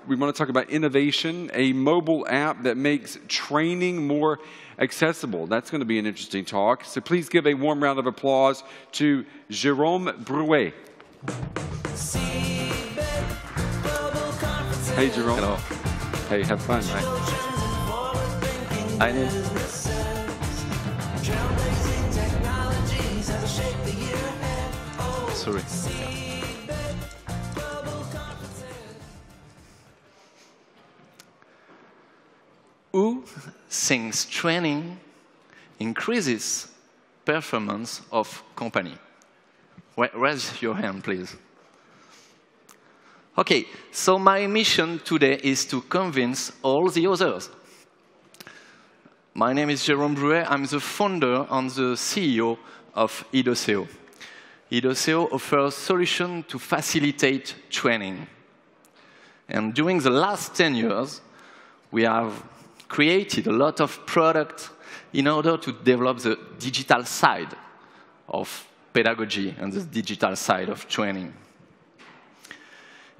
We want to talk about innovation, a mobile app that makes training more accessible. That's going to be an interesting talk. So please give a warm round of applause to Jérôme Bruet. Hey, Jérôme. Hello. Hey, have fun. I need. Sorry. Who thinks training increases performance of company? Raise your hand, please. Okay, so my mission today is to convince all the others. My name is Jérôme Bruet. I'm the founder and the CEO of e-doceo. e-doceo offers solutions to facilitate training. And during the last 10 years, we have created a lot of products in order to develop the digital side of pedagogy and the digital side of training.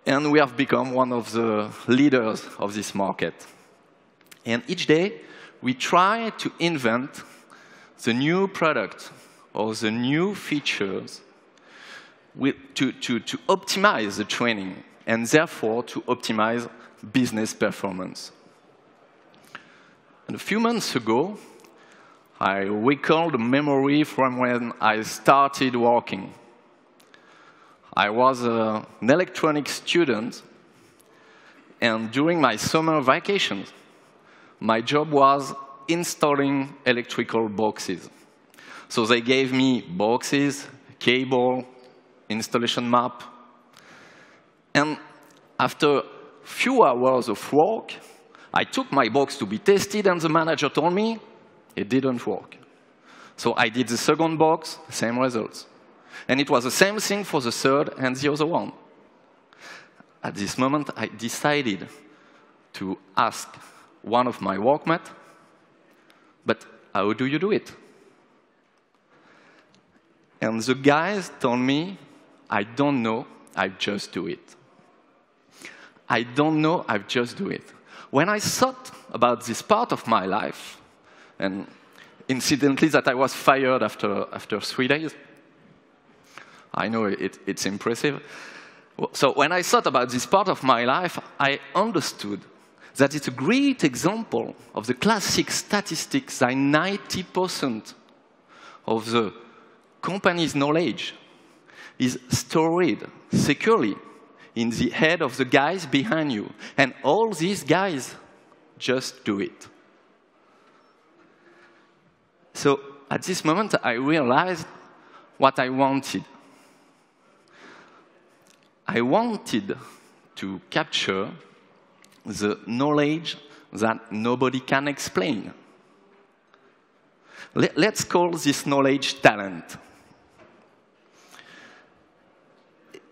And we have become one of the leaders of this market. And each day, we try to invent the new product or the new features to optimize the training and therefore to optimize business performance. And a few months ago, I recalled a memory from when I started working. I was an electronics student, and during my summer vacations, my job was installing electrical boxes. So they gave me boxes, cable, installation map. And after a few hours of work, I took my box to be tested, and the manager told me it didn't work. So I did the second box, same results. And it was the same thing for the third and the other one. At this moment, I decided to ask one of my workmates, but how do you do it? And the guys told me, I don't know, I just do it. I don't know, I just do it. When I thought about this part of my life, and incidentally that I was fired after 3 days, I know it's impressive. So when I thought about this part of my life, I understood that it's a great example of the classic statistics that 90% of the company's knowledge is stored securely in the head of the guys behind you. And all these guys just do it. So at this moment, I realized what I wanted. I wanted to capture the knowledge that nobody can explain. Let's call this knowledge talent.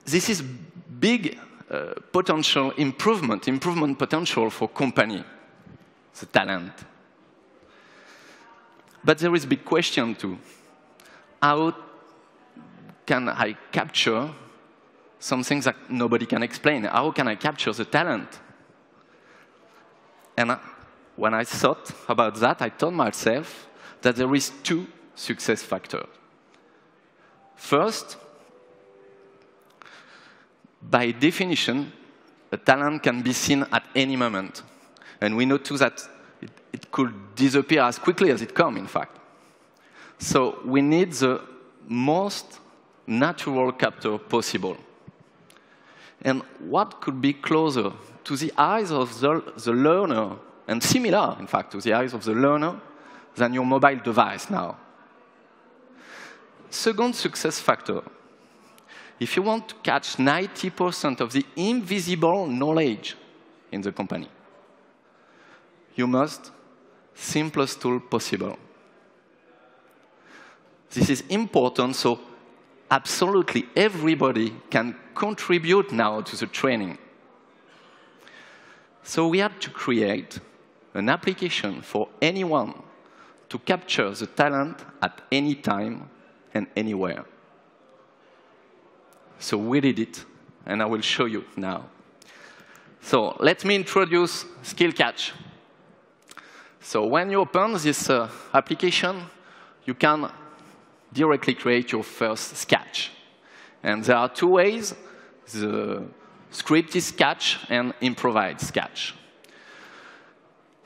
This is big potential improvement potential for company, the talent. But there is a big question too. How can I capture something that nobody can explain? How can I capture the talent? And when I thought about that, I told myself that there is 2 success factors. First, by definition, a talent can be seen at any moment. And we know too that it could disappear as quickly as it comes, in fact. So we need the most natural capture possible. And what could be closer to the eyes of the learner, and similar, in fact, to the eyes of the learner, than your mobile device now? Second success factor. If you want to catch 90% of the invisible knowledge in the company, you must simplest tool possible. This is important, so absolutely everybody can contribute now to the training. So we had to create an application for anyone to capture the talent at any time and anywhere. So we did it, and I will show you now. So let me introduce SkillCatch. So when you open this application, you can directly create your first sketch. And there are two ways, the scripted sketch and improvised sketch.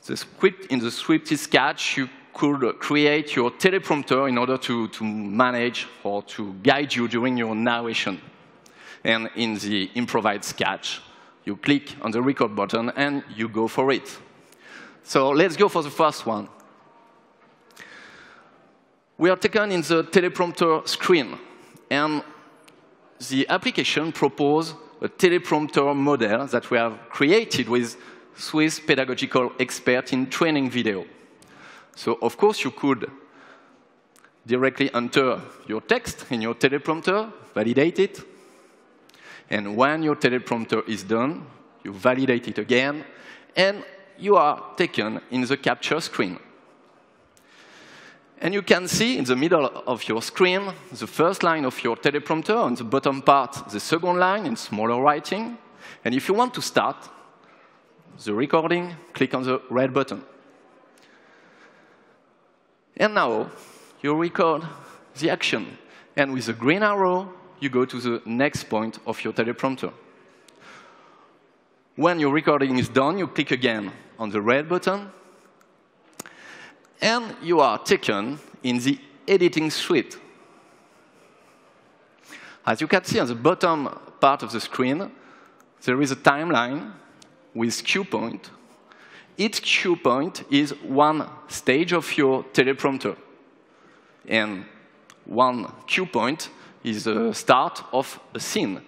In the scripted sketch, you could create your teleprompter in order to manage or to guide you during your narration. And in the improvised sketch, you click on the record button and you go for it. So let's go for the first one. We are taken in the teleprompter screen, and the application proposes a teleprompter model that we have created with Swiss pedagogical expert in training video. So of course you could directly enter your text in your teleprompter, validate it, and when your teleprompter is done, you validate it again, and you are taken in the capture screen. And you can see in the middle of your screen the first line of your teleprompter, on the bottom part the second line in smaller writing. And if you want to start the recording, click on the red button. And now you record the action. And with the green arrow, you go to the next point of your teleprompter. When your recording is done, you click again on the red button, and you are taken in the editing suite. As you can see on the bottom part of the screen, there is a timeline with cue point. Each cue point is one stage of your teleprompter. And one cue point is the start of a scene.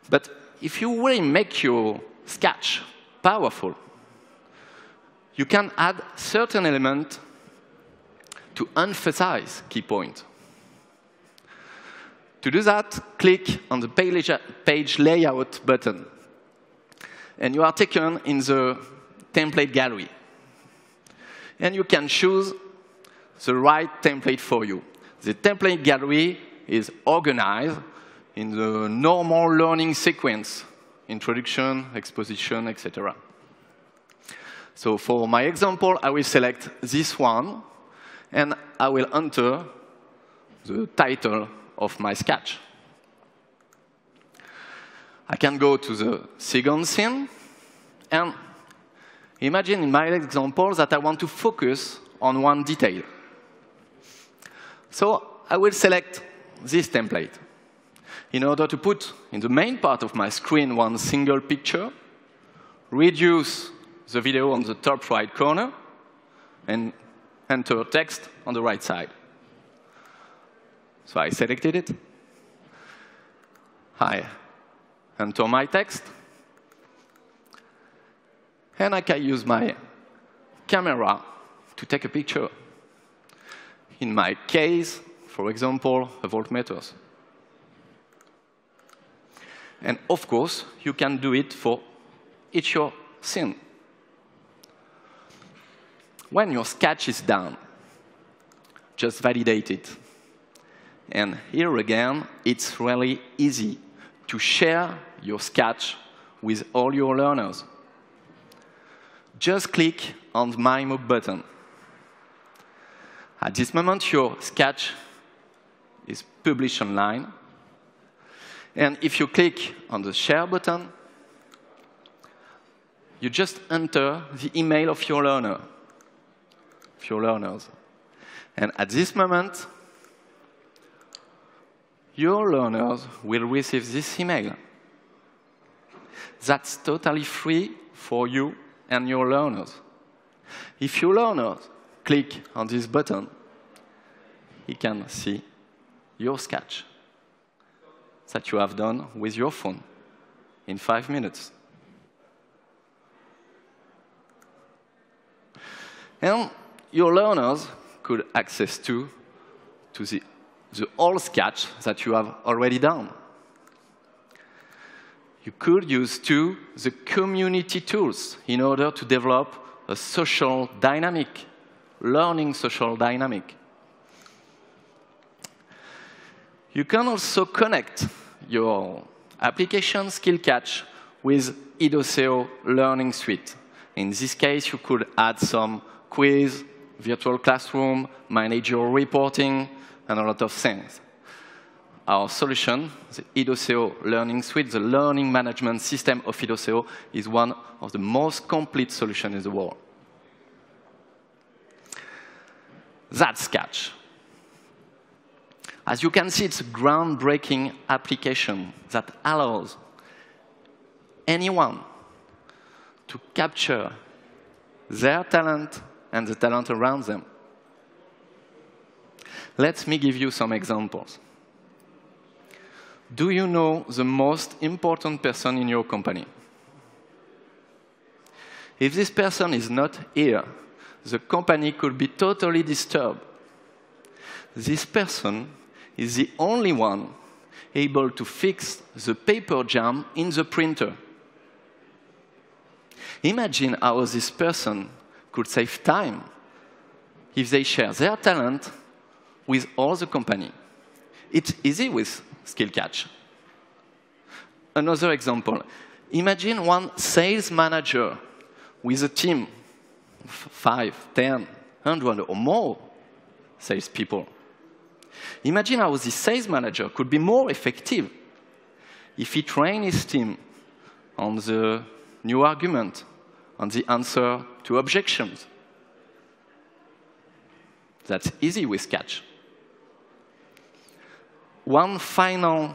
But if you really make your sketch powerful, you can add certain elements to emphasize key points. To do that, click on the page layout button. And you are taken in the template gallery. And you can choose the right template for you. The template gallery is organized in the normal learning sequence: introduction, exposition, etc. So for my example, I will select this one, and I will enter the title of my sketch. I can go to the second scene, and imagine in my example that I want to focus on one detail. So I will select this template in order to put in the main part of my screen one single picture, reduce the video on the top right corner, and enter text on the right side. So I selected it. I enter my text. And I can use my camera to take a picture. In my case, for example, a voltmeter. And of course, you can do it for each your scene. When your sketch is done, just validate it. And here again, it's really easy to share your sketch with all your learners. Just click on the My Move button. At this moment, your sketch is published online. And if you click on the Share button, you just enter the email of your learner, of your learners. And at this moment, your learners will receive this email. That's totally free for you and your learners. If your learners click on this button, he can see your sketch that you have done with your phone in 5 minutes. And your learners could access to the whole sketch that you have already done. You could use too the community tools in order to develop a social dynamic, learning social dynamic. You can also connect your application SkillCatch with e-doceo learning suite. In this case, you could add some quiz, virtual classroom, manage your reporting, and a lot of things. Our solution, the e-doceo learning suite, the learning management system of e-doceo, is one of the most complete solutions in the world. That's Catch. As you can see, it's a groundbreaking application that allows anyone to capture their talent and the talent around them. Let me give you some examples. Do you know the most important person in your company? If this person is not here, the company could be totally disturbed. This person is the only one able to fix the paper jam in the printer. Imagine how this person could save time if they share their talent with all the company. It's easy with SkillCatch. Another example. Imagine one sales manager with a team of 5, 10, 100 or more salespeople. Imagine how this sales manager could be more effective if he trained his team on the new argument, on the answer to objections. That's easy with Catch. One final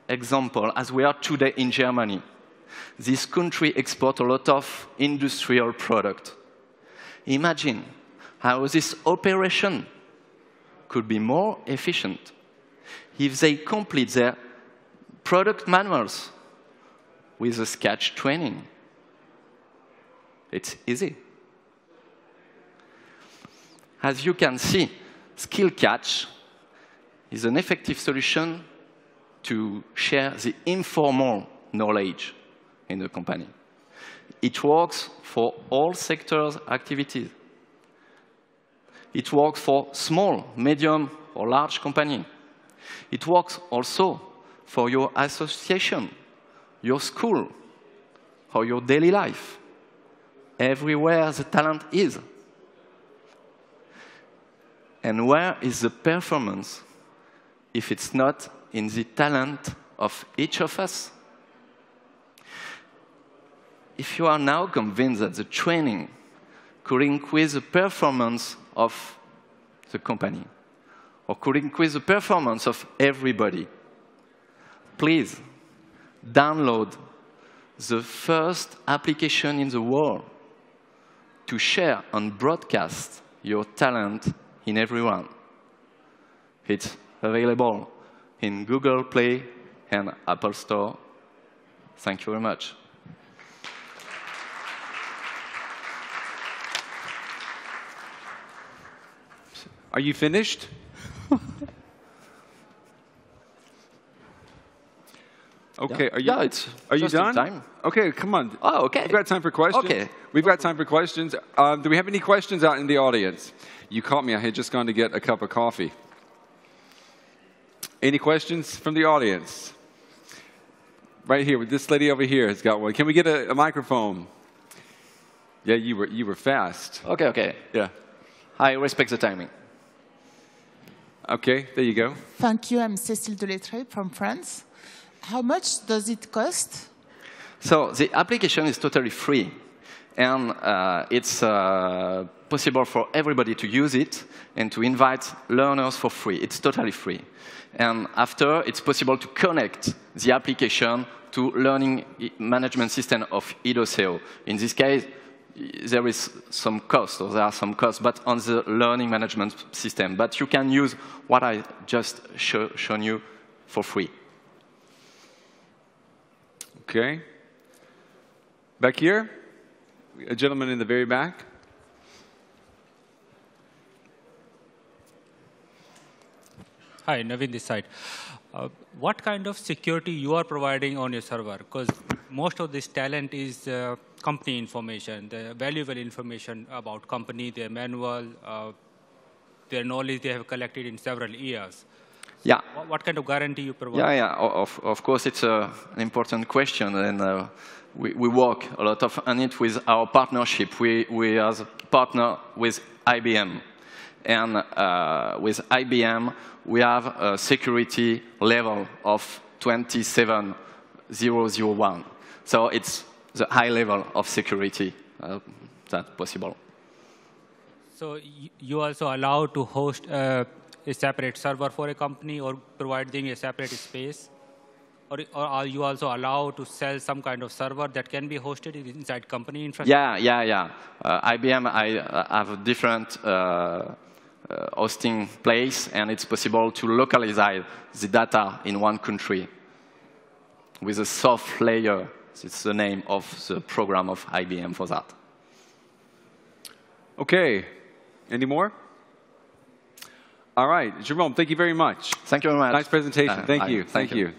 example, as we are today in Germany. This country exports a lot of industrial product. Imagine how this operation could be more efficient if they complete their product manuals with a Sketch training. It's easy. As you can see, SkillCatch is an effective solution to share the informal knowledge in the company. It works for all sectors' activities. It works for small, medium, or large companies. It works also for your association, your school, or your daily life, everywhere the talent is. And where is the performance if it's not in the talent of each of us? If you are now convinced that the training could increase the performance of the company, or could increase the performance of everybody, please download the first application in the world to share and broadcast your talent in everyone. It's available in Google Play and Apple Store. Thank you very much. Are you finished? Okay, yeah. Are you done? Time. Okay, come on. Oh, okay. We've got time for questions. Okay. We've got time for questions. Do we have any questions out in the audience? You caught me. I had just gone to get a cup of coffee. Any questions from the audience? Right here, this lady over here has got one. Can we get a microphone? Yeah, you were fast. Okay, okay. Yeah. I respect the timing. Okay, there you go. Thank you. I'm Cécile Delettré from France. How much does it cost? So the application is totally free. And it's possible for everybody to use it and to invite learners for free. It's totally free. And after, it's possible to connect the application to learning management system of e-doceo. In this case, there is some cost, or there are some costs, but on the learning management system. But you can use what I just shown you for free. Okay. Back here, a gentleman in the very back. Hi, Navin this side. What kind of security you are providing on your server? Because most of this talent is company information, the valuable information about company, their manual, their knowledge they have collected in several years. Yeah. What kind of guarantee you provide? Yeah. Of course, it's an important question, and we work a lot on it with our partnership. We are a partner with IBM, and with IBM, we have a security level of 27001. So it's the high level of security that's possible. So you also allow to host a separate server for a company or providing a separate space? Or are you also allowed to sell some kind of server that can be hosted inside company infrastructure? Yeah. IBM, I have a different hosting place, and it's possible to localize the data in one country with a soft layer. It's the name of the program of IBM for that. Okay. Any more? All right. Jérôme, thank you very much. Thank you very much. Nice presentation. Thank you.